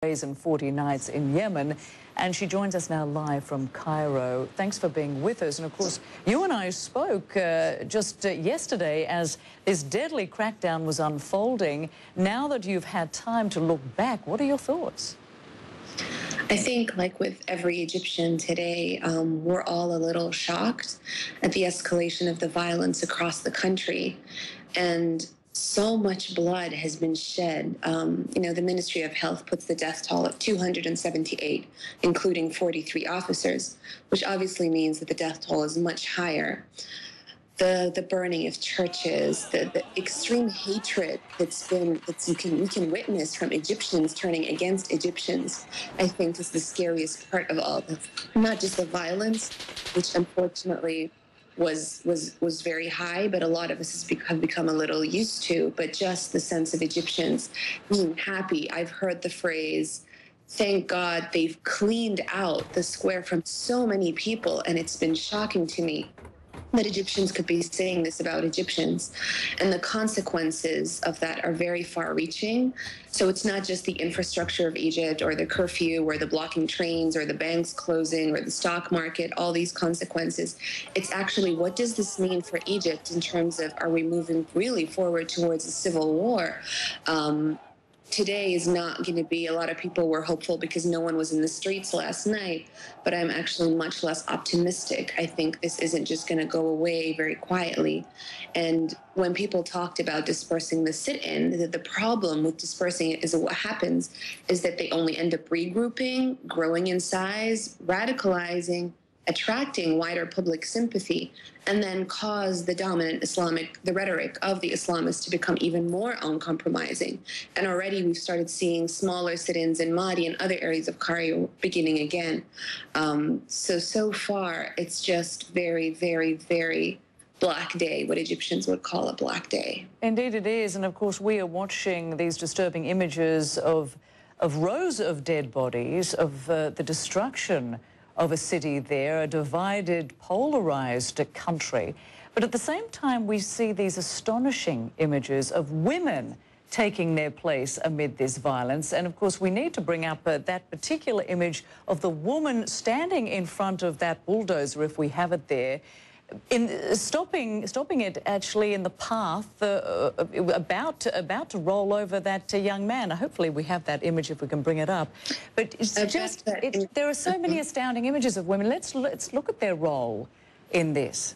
days and 40 nights in Yemen, and she joins us now live from Cairo. Thanks for being with us. And of course, you and I spoke just yesterday as this deadly crackdown was unfolding. Now that you've had time to look back, what are your thoughts? I think, like with every Egyptian today, we're all a little shocked at the escalation of the violence across the country. And so much blood has been shed. The Ministry of Health puts the death toll at 278, including 43 officers, which obviously means that the death toll is much higher. The burning of churches, the extreme hatred we can witness from Egyptians turning against Egyptians, I think is the scariest part of all this. Not just the violence, which unfortunately was very high, but a lot of us have become a little used to, but just the sense of Egyptians being happy. I've heard the phrase, thank God they've cleaned out the square from so many people, and it's been shocking to me that Egyptians could be saying this about Egyptians. And the consequences of that are very far-reaching. So it's not just the infrastructure of Egypt or the curfew or the blocking trains or the banks closing or the stock market, all these consequences. It's actually, what does this mean for Egypt in terms of, are we moving really forward towards a civil war? Today is not going to be, a lot of people were hopeful because no one was in the streets last night, but I'm actually much less optimistic. I think this isn't just going to go away very quietly. And when people talked about dispersing the sit-in, the problem with dispersing it is that what happens is that they only end up regrouping, growing in size, radicalizing, attracting wider public sympathy, and then cause the dominant the rhetoric of the Islamists to become even more uncompromising. And already we've started seeing smaller sit-ins in Mahdi and other areas of Cairo beginning again. So far, it's just very, very, very black day, what Egyptians would call a black day. Indeed it is, and of course we are watching these disturbing images of rows of dead bodies, of the destruction of a city there, a divided, polarized country. But at the same time, we see these astonishing images of women taking their place amid this violence. And of course, we need to bring up that particular image of the woman standing in front of that bulldozer, if we have it there, in stopping it actually in the path, about to roll over that young man. Hopefully we have that image if we can bring it up. But it's just, there are so many astounding images of women. Let's look at their role in this.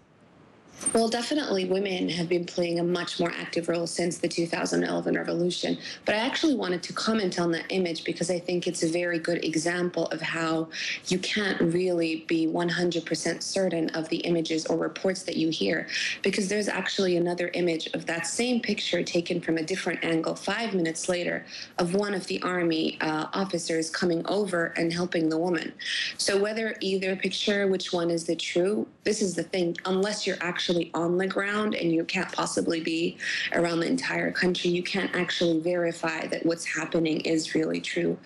Well, definitely women have been playing a much more active role since the 2011 revolution. But I actually wanted to comment on that image because I think it's a very good example of how you can't really be 100% certain of the images or reports that you hear, because there's actually another image of that same picture taken from a different angle 5 minutes later of one of the army officers coming over and helping the woman. So whether either picture, which one is the true, this is the thing, unless you're actually on the ground, and you can't possibly be around the entire country, you can't actually verify that what's happening is really true.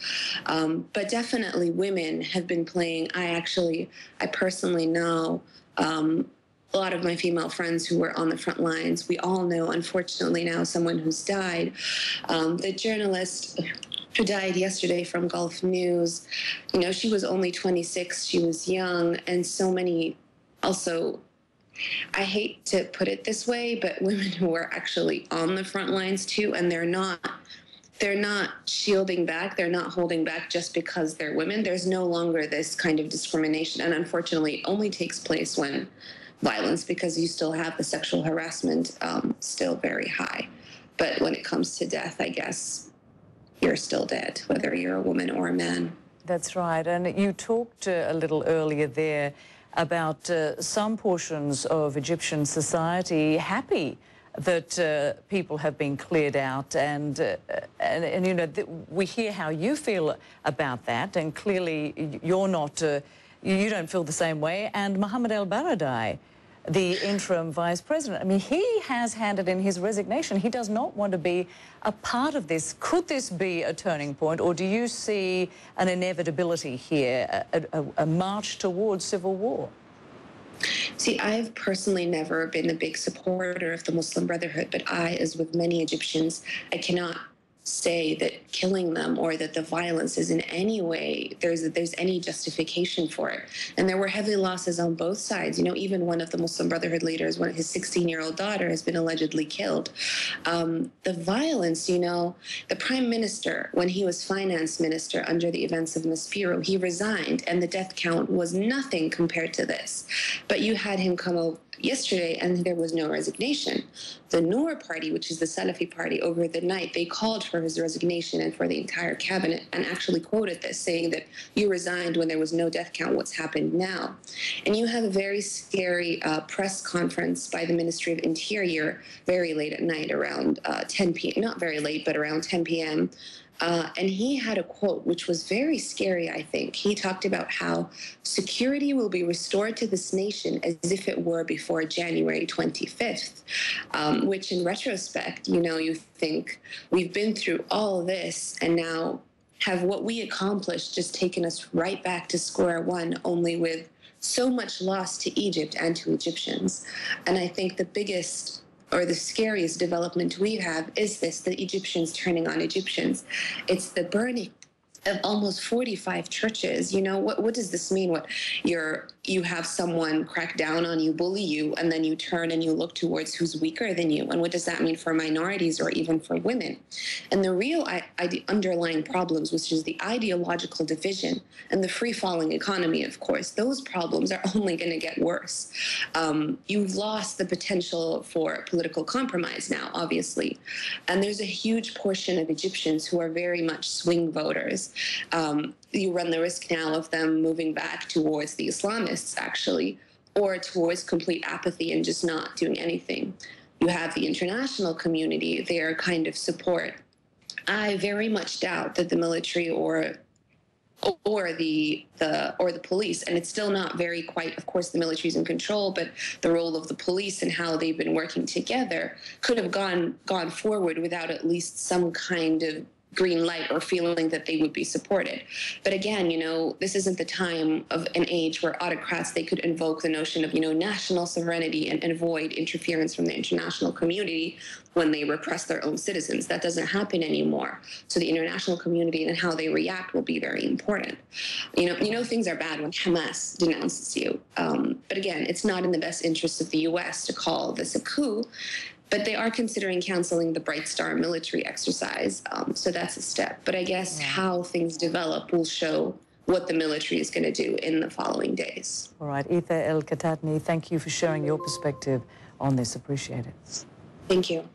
But definitely women have been playing, I personally know a lot of my female friends who were on the front lines. We all know, unfortunately, now someone who's died. The journalist who died yesterday from Gulf News, she was only 26, she was young, and so many also, I hate to put it this way, but women who are actually on the front lines too, and they're not shielding back, they're not holding back just because they're women. There's no longer this kind of discrimination, and unfortunately it only takes place when violence, because you still have the sexual harassment still very high. But when it comes to death, I guess you're still dead, whether you're a woman or a man. That's right, and you talked a little earlier there about some portions of Egyptian society happy that people have been cleared out, and we hear how you feel about that, and clearly you're not, you don't feel the same way. And Mohammed El-Baradei, the interim vice president, I mean, he has handed in his resignation. He does not want to be a part of this. Could this be a turning point, or do you see an inevitability here, a march towards civil war? See, I've personally never been a big supporter of the Muslim Brotherhood, but I, as with many Egyptians, I cannot say that killing them or that the violence is in any way there's any justification for it. And there were heavy losses on both sides. You know, even one of the Muslim Brotherhood leaders, his 16-year-old daughter, has been allegedly killed. The violence, you know, the prime minister, when he was finance minister under the events of Maspero, he resigned, and the death count was nothing compared to this. But you had him come over yesterday, and there was no resignation. The Noor party, which is the Salafi party, over the night, they called for his resignation and for the entire cabinet, and actually quoted this, saying that you resigned when there was no death count. What's happened now? And you have a very scary press conference by the Ministry of Interior very late at night, around 10 p.m., not very late, but around 10 p.m., and he had a quote which was very scary, I think. He talked about how security will be restored to this nation as if it were before January 25th, which in retrospect, you know, you think we've been through all this, and now have what we accomplished just taken us right back to square one, only with so much loss to Egypt and to Egyptians. And I think the biggest or the scariest development we have is this, the Egyptians turning on Egyptians. It's the burning of almost 45 churches. You know, what does this mean? You have someone crack down on you, bully you, and then you turn and you look towards who's weaker than you. And what does that mean for minorities or even for women? And the real underlying problems, which is the ideological division and the free-falling economy, of course, those problems are only going to get worse. You've lost the potential for political compromise now, obviously. And there's a huge portion of Egyptians who are very much swing voters. You run the risk now of them moving back towards the Islamists, actually, or towards complete apathy and just not doing anything. You have the international community, their kind of support. I very much doubt that the military or the police, and it's still not very quite, of course, the military's in control, but the role of the police and how they've been working together could have gone forward without at least some kind of green light or feeling that they would be supported. But again, you know, this isn't the time of an age where autocrats, they could invoke the notion of, you know, national sovereignty and avoid interference from the international community when they repress their own citizens. That doesn't happen anymore. So the international community and how they react will be very important. You know things are bad when Hamas denounces you. But again, it's not in the best interest of the U.S. to call this a coup. But they are considering canceling the Bright Star military exercise, so that's a step. But I guess how things develop will show what the military is going to do in the following days. All right, Ethar El-Katatney, thank you for sharing your perspective on this. Appreciate it. Thank you.